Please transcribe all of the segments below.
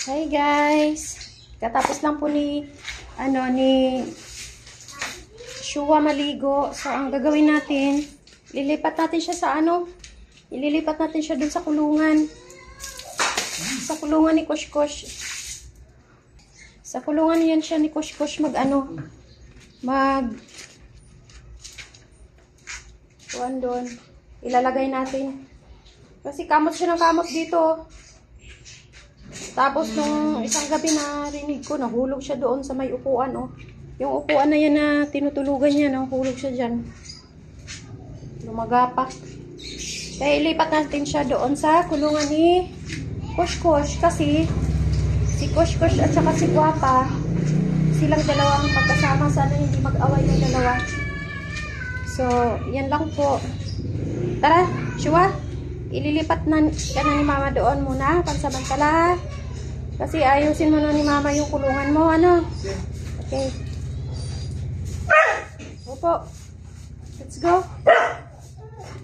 Hi guys! Katapos lang po ni Shua maligo. So, ang gagawin natin, ililipat natin siya sa ililipat natin siya dun sa kulungan. Sa kulungan ni Kush-Kush. Sa kulungan yan siya ni Kush-Kush doon. Ilalagay natin. Kasi kamot siya ng kamot dito. Tapos nung isang gabi narinig ko, nahulog siya doon sa may upuan, oh. Yung upuan na yan na tinutulugan niya, nahulog siya dyan. Lumaga pa. Kaya ilipat natin siya doon sa kulungan ni Kush-Kush. Kasi si Kush-Kush at saka si Guapa, silang dalawa ang pagkasama. Sana hindi mag-away ng dalawa. So, yan lang po. Tara, Shua, ililipat na ni Mama doon muna, pansamantala. Kasi ayusin mo na ni Mama yung kulungan mo, Okay. Opo. Let's go.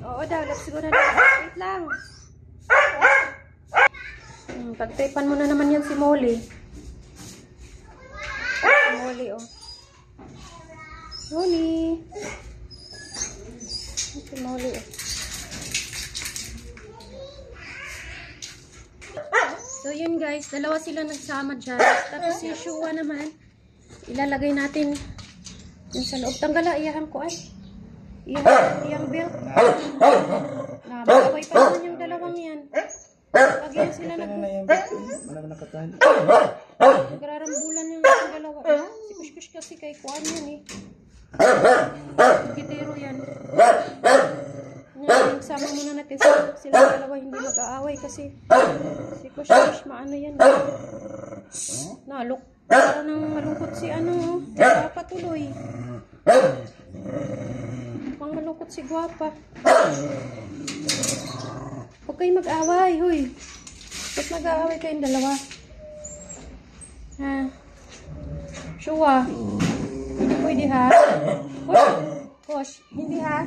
Oo daw, let's go na daw. Wait lang. Pagtripan mo na naman yan si Molly. Si Molly, oh. Molly. Si Molly, oh. So, yun guys. Dalawa sila nagsama dyan. Tapos si Shua naman, ilalagay natin yung sa loob. Tanggala, iyahan ko ay. Iyang belt. Magaway pa naman yung dalawang yan. Lagi yan sila nagrarambulan yung dalawa. Si Kush-Kush kasi kay Kuan yan eh. Gitero yan. Sama muna natin sila dalawa hindi mag-aaway kasi si Kush-Kush maano yan. Parang malungkot si Guapa tuloy. Mukhang malungkot si Guapa. Huwag kayong mag-aaway, huy. Ba't mag-aaway kayong dalawa? Ha? Shua. Hindi pwede ha? Kush, hindi ha?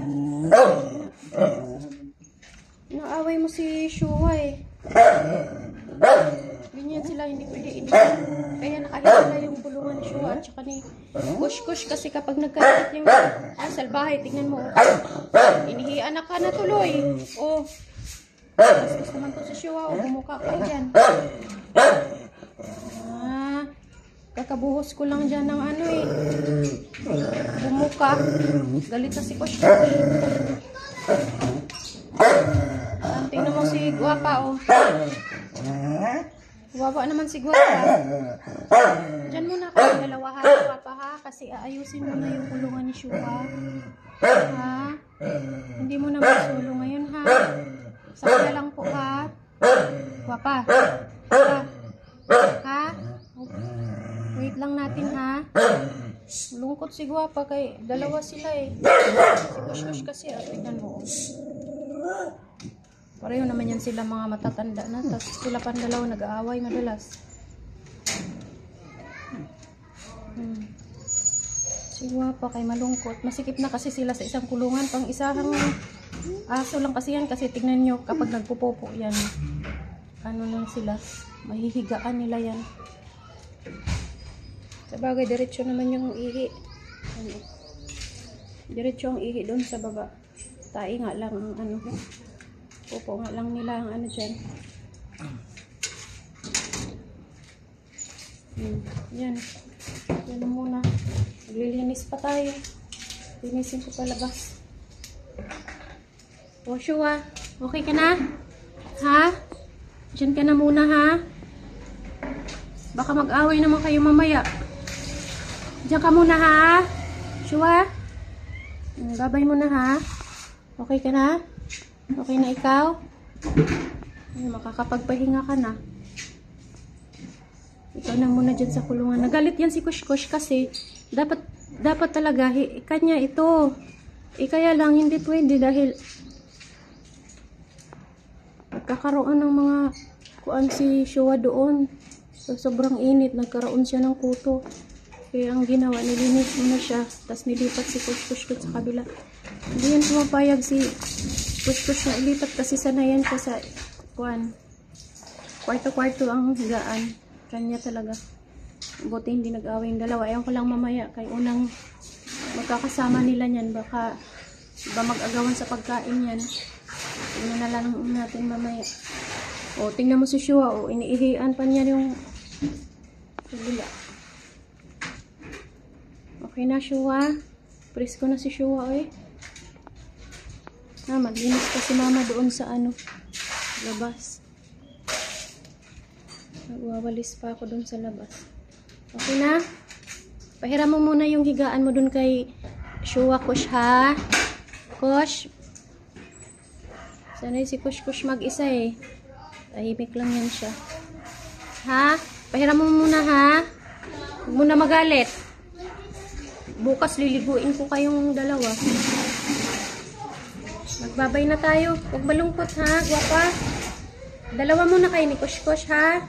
Naaway mo si Shua eh. Ganyan sila, hindi pwede. Kaya nakahiwala yung bulungan ni Shua at saka ni Kush-Kush kasi kapag nagkakit yung salbahe, tingnan mo. Inihianak ka na tuloy. Oh. Tapos naman to si Shua, oh, bumuka ka dyan. Kakabuhos ko lang dyan ng bumuka. Galit na si Kush-Kush. Tingnan mo si Guapa, oh. Guapa naman si Guapa. Diyan muna kayo dalawa ha, Guapa ha. Kasi aayusin mo na yung kulungan ni Shua. Ha? Hindi mo na masulo ngayon ha. Sakya lang po ha. Guapa. Ha? Wait lang natin ha. Lungkot si Guapa kay dalawa sila eh. Si Kush-Kush kasi tingnan mo. Pareho naman yan sila mga matatanda na. Tapos sila pa dalawa nag-aaway madalas. Si Guapa kay malungkot. Masikip na kasi sila sa isang kulungan. Pang isahang aso lang kasi yan. Kasi tignan nyo kapag nagpupopo yan. Ano lang sila. Mahihigaan nila yan. Sa bagay, diretso naman yung ihi. Diretso ang ihi doon sa baba. Tai nga lang ang pupo nga lang nila ang dyan. Yan. Yan muna. Maglilinis pa tayo. Linisin ko palabas. O, Shua. Okay ka na? Ha? Diyan ka na muna, ha? Baka mag-away naman kayo mamaya. Diyan ka muna, ha? Shua? Babay muna, ha? Okay ka na? Okay na ikaw? Makakapagpahinga ka na. Ikaw na muna dyan sa kulungan. Nagalit yan si Kush-Kush kasi dapat talaga kanya ito. Kaya lang hindi pwede dahil nagkakaroon ng mga kuan si Shua doon. So, sobrang init. Nagkaroon siya ng kuto. Kaya ang ginawa, nilinis mo na siya. Tapos nilipat si Kush-Kush sa kabila. Hindi yan pumapayag si Kush-Kush na ilipat kasi sanayan siya sa kwarto-kwarto ang higaan. Kanya talaga. Buti hindi nag-away yung dalawa. Ayaw ko lang mamaya. Kay unang magkakasama nila niyan. Baka mag-agawan sa pagkain yan. Tingnan na lang natin mamaya. O, tingnan mo si Shua. O, iniihian pa niya yung sabila. Okay na, Shua. Presko na si Shua, eh. Maglinis pa si mama doon sa labas. Nagwawalis pa ako doon sa labas. Okay na? Pahiram mo muna yung higaan mo doon kay Shua, Kush, ha? Kush? Sanay si Kush mag-isa, eh. Tahimik lang yan siya. Ha? Pahiram mo muna, ha? Huwag mo na magalit. Bukas liliguin ko kayong dalawa. Magbabay na tayo. Huwag malungkot, ha? Guwapa. Dalawa muna kayo ni Kush, ha?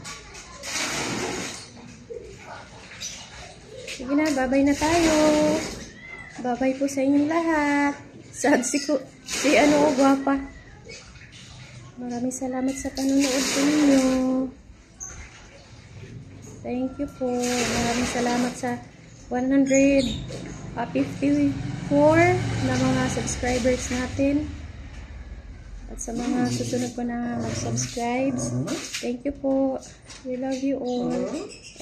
Sige na, babay na tayo. Babay po sa inyong lahat. Sad si Guwapa. Maraming salamat sa panonood po ninyo. Thank you po. Maraming salamat sa 154 na mga subscribers natin. At sa mga susunod po na mag-subscribe. Thank you po. We love you all.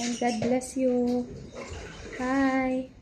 And God bless you. Bye.